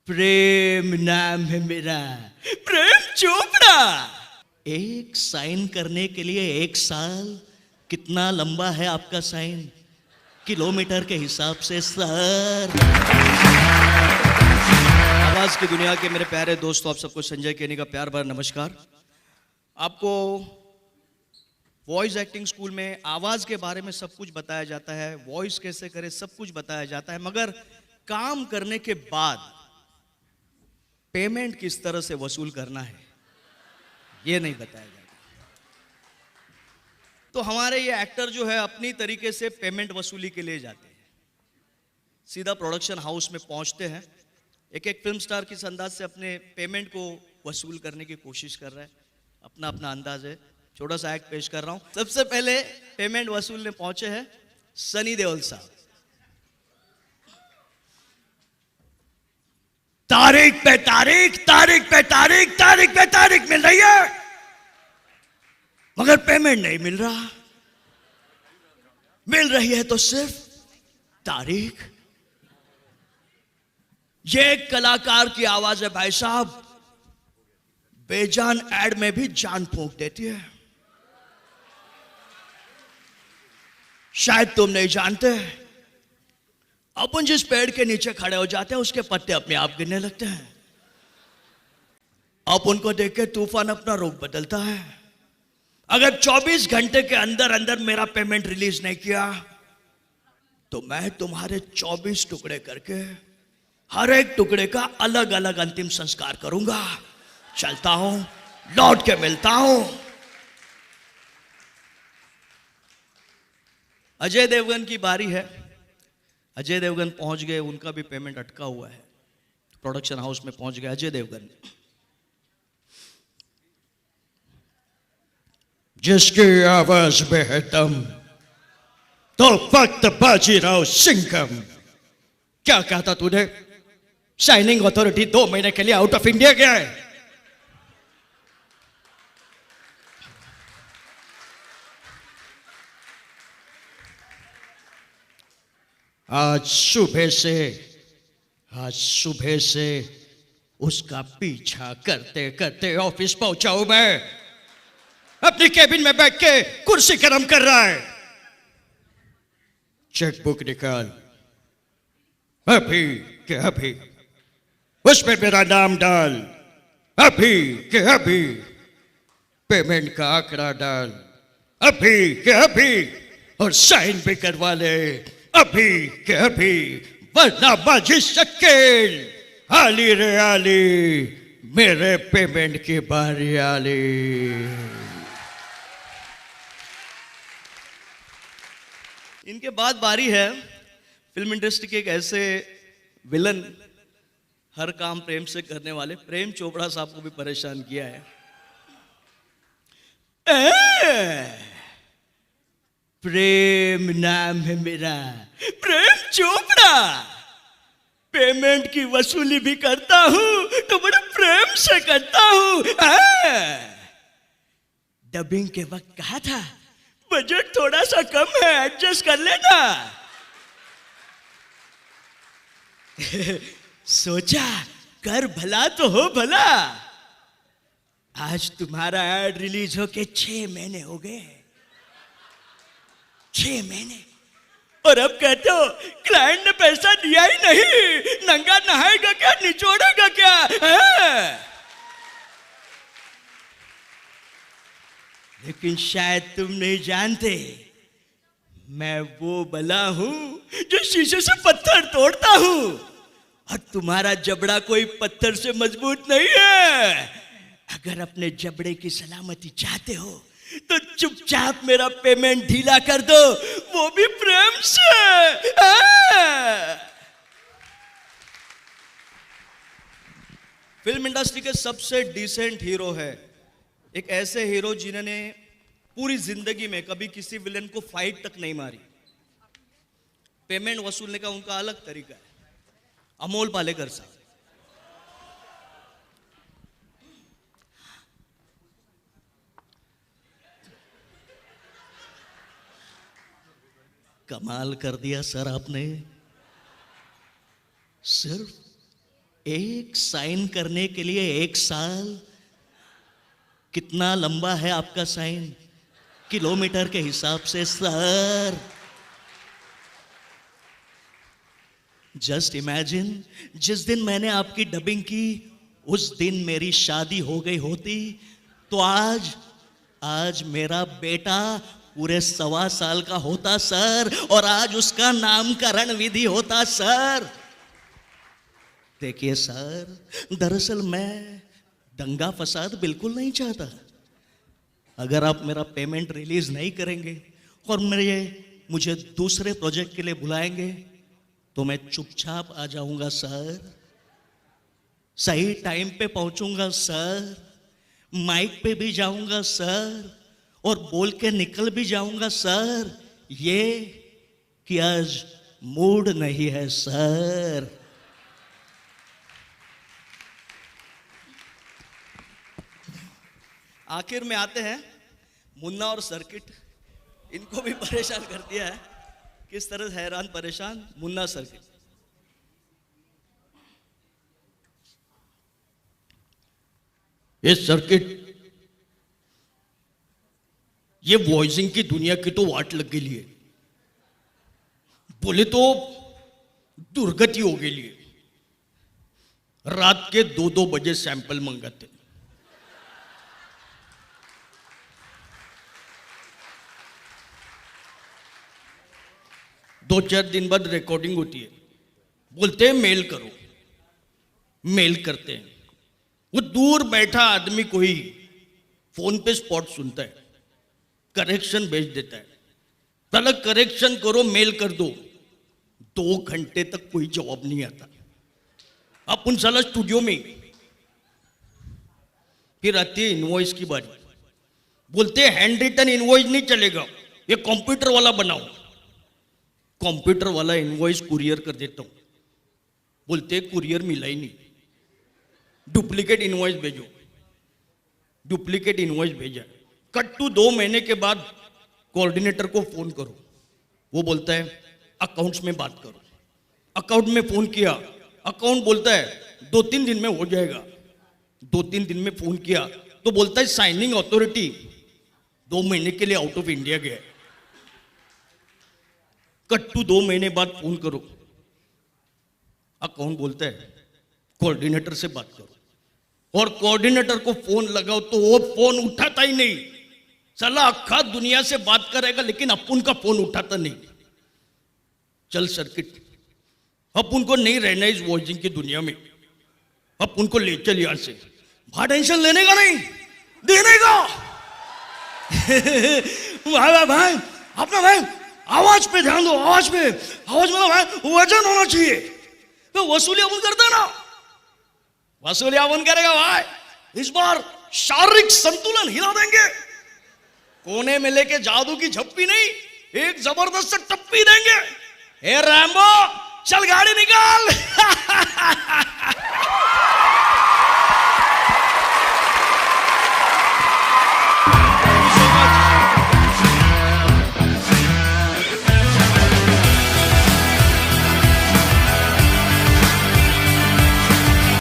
प्रेम नाम है मेरा, प्रेम चोपड़ा। एक साइन करने के लिए 1 साल। कितना लंबा है आपका साइन? किलोमीटर के हिसाब से सर। आवाज की दुनिया के मेरे प्यारे दोस्तों, आप सबको संजय केनी का प्यार भरा नमस्कार। आपको वॉइस एक्टिंग स्कूल में आवाज के बारे में सब कुछ बताया जाता है, वॉइस कैसे करे सब कुछ बताया जाता है, मगर काम करने के बाद पेमेंट किस तरह से वसूल करना है ये नहीं बताया जाता। तो हमारे ये एक्टर जो है अपनी तरीके से पेमेंट वसूली के लिए जाते हैं, सीधा प्रोडक्शन हाउस में पहुंचते हैं, एक एक फिल्म स्टार किस अंदाज से अपने पेमेंट को वसूल करने की कोशिश कर रहा है, अपना अपना अंदाज है। छोटा सा एक्ट पेश कर रहा हूं। सबसे पहले पेमेंट वसूलने पहुंचे हैं सनी देओल साहब। तारीख पे तारीख, तारीख पे तारीख, तारीख पे तारीख मिल रही है, मगर पेमेंट नहीं मिल रहा। मिल रही है तो सिर्फ तारीख। ये एक कलाकार की आवाज है भाई साहब, बेजान एड में भी जान फूंक देती है। शायद तुम नहीं जानते, अपन जिस पेड़ के नीचे खड़े हो जाते हैं उसके पत्ते अपने आप गिरने लगते हैं। आप उनको देख के तूफान अपना रुख बदलता है। अगर 24 घंटे के अंदर अंदर मेरा पेमेंट रिलीज नहीं किया तो मैं तुम्हारे 24 टुकड़े करके हर एक टुकड़े का अलग अलग अंतिम संस्कार करूंगा। चलता हूं, लौट के मिलता हूं। अजय देवगन की बारी है। अजय देवगन पहुंच गए, उनका भी पेमेंट अटका हुआ है। प्रोडक्शन हाउस में पहुंच गए अजय देवगन। जिसकी आवाज में है दम, तो वक्त बाजीराव सिंघम। क्या कहा था तूने? साइनिंग अथॉरिटी 2 महीने के लिए आउट ऑफ इंडिया गया है। आज सुबह से उसका पीछा करते करते ऑफिस पहुंचा हूं मैं। अपनी केबिन में बैठ के कुर्सी गरम कर रहा है। चेकबुक निकाल, अभी के अभी उसमें मेरा नाम डाल, अभी के अभी पेमेंट का आंकड़ा डाल, अभी के अभी, और साइन भी करवा ले अभी के अभी, वरना बाजी शक्ल। आली रे आली, मेरे पेमेंट की बारी आली। इनके बाद बारी है फिल्म इंडस्ट्री के एक ऐसे विलन, हर काम प्रेम से करने वाले प्रेम चोपड़ा साहब को भी परेशान किया है। प्रेम नाम है मेरा, प्रेम चोपड़ा। पेमेंट की वसूली भी करता हूं तो बड़े प्रेम से करता हूं। डबिंग के वक्त कहा था बजट थोड़ा सा कम है, एडजस्ट कर लेना। सोचा कर भला तो हो भला। आज तुम्हारा एड रिलीज होके 6 महीने हो गए। 6 महीने, और अब कहते हो क्लाइंट ने पैसा दिया ही नहीं। नंगा नहाएगा क्या, निचोड़ेगा क्या? लेकिन शायद तुम नहीं जानते, मैं वो बला हूं जो शीशे से पत्थर तोड़ता हूं, और तुम्हारा जबड़ा कोई पत्थर से मजबूत नहीं है। अगर अपने जबड़े की सलामती चाहते हो तो चुपचाप मेरा पेमेंट ढीला कर दो, वो भी प्रेम से। फिल्म इंडस्ट्री के सबसे डिसेंट हीरो है, एक ऐसे हीरो जिन्होंने पूरी जिंदगी में कभी किसी विलेन को फाइट तक नहीं मारी। पेमेंट वसूलने का उनका अलग तरीका है। अमोल पालेकर साहब। कमाल कर दिया सर आपने। सिर्फ एक साइन करने के लिए 1 साल? कितना लंबा है आपका साइन? किलोमीटर के हिसाब से सर। जस्ट इमेजिन, जिस दिन मैंने आपकी डबिंग की उस दिन मेरी शादी हो गई होती तो आज मेरा बेटा पूरे 1.25 साल का होता सर, और आज उसका नामकरण विधि होता सर। देखिए सर, दरअसल मैं दंगा फसाद बिल्कुल नहीं चाहता। अगर आप मेरा पेमेंट रिलीज नहीं करेंगे और मुझे दूसरे प्रोजेक्ट के लिए बुलाएंगे तो मैं चुपचाप आ जाऊंगा सर, सही टाइम पे पहुंचूंगा सर, माइक पे भी जाऊंगा सर, और बोल के निकल भी जाऊंगा सर, ये कि आज मूड नहीं है सर। आखिर में आते हैं मुन्ना और सर्किट। इनको भी परेशान कर दिया है। किस तरह हैरान परेशान मुन्ना सर्किट। ये सर्किट, ये वॉइसिंग की दुनिया की तो वाट लग गई है, बोले तो दुर्गति हो गई है। रात के 2-2 बजे सैंपल मंगाते, 2-4 दिन बाद रिकॉर्डिंग होती है, बोलते हैं मेल करो, मेल करते हैं। वो दूर बैठा आदमी कोई फोन पे स्पॉट सुनता है, करेक्शन भेज देता है, साला करेक्शन करो, मेल कर दो। 2 घंटे तक कोई जवाब नहीं आता। अपन साला स्टूडियो में, फिर आती है इनवॉइस की बारी। बोलते हैं हैंड रिटन इनवॉइस नहीं चलेगा, ये कंप्यूटर वाला बनाओ। कंप्यूटर वाला इनवॉइस कुरियर कर देता हूं। बोलते कुरियर मिला ही नहीं, डुप्लीकेट इनवॉइस भेजो। डुप्लीकेट इनवॉइस भेजा। कट टू 2 महीने के बाद कोऑर्डिनेटर को फोन करो, वो बोलता है अकाउंट्स में बात करो। अकाउंट में फोन किया, अकाउंट बोलता है 2-3 दिन में हो जाएगा। 2-3 दिन में फोन किया तो बोलता है साइनिंग अथॉरिटी 2 महीने के लिए आउट ऑफ इंडिया गया। कट टू 2 महीने बाद फोन करो, अकाउंट बोलता है कोऑर्डिनेटर से बात करो, और कोऑर्डिनेटर को फोन लगाओ तो वो फोन उठाता ही नहीं। साला अक्खा दुनिया से बात करेगा लेकिन अपन का फोन उठाता नहीं। चल सर्किट, अपन को नहीं रहना इस वॉइसिंग की दुनिया में, अपन को ले चल यहां से। टेंशन लेने का नहीं, देने का। भाई भाई अपना भाई आवाज पे ध्यान दो, आवाज पे। आवाज मतलब भाई वजन होना चाहिए। तो वसूली अपन करते हैं ना, वसूली अपन करेगा भाई। इस बार शारीरिक संतुलन हिला देंगे। कोने में लेके जादू की झप्पी नहीं, एक जबरदस्त टप्पी देंगे। ए रैम्बो, चल गाड़ी निकाल।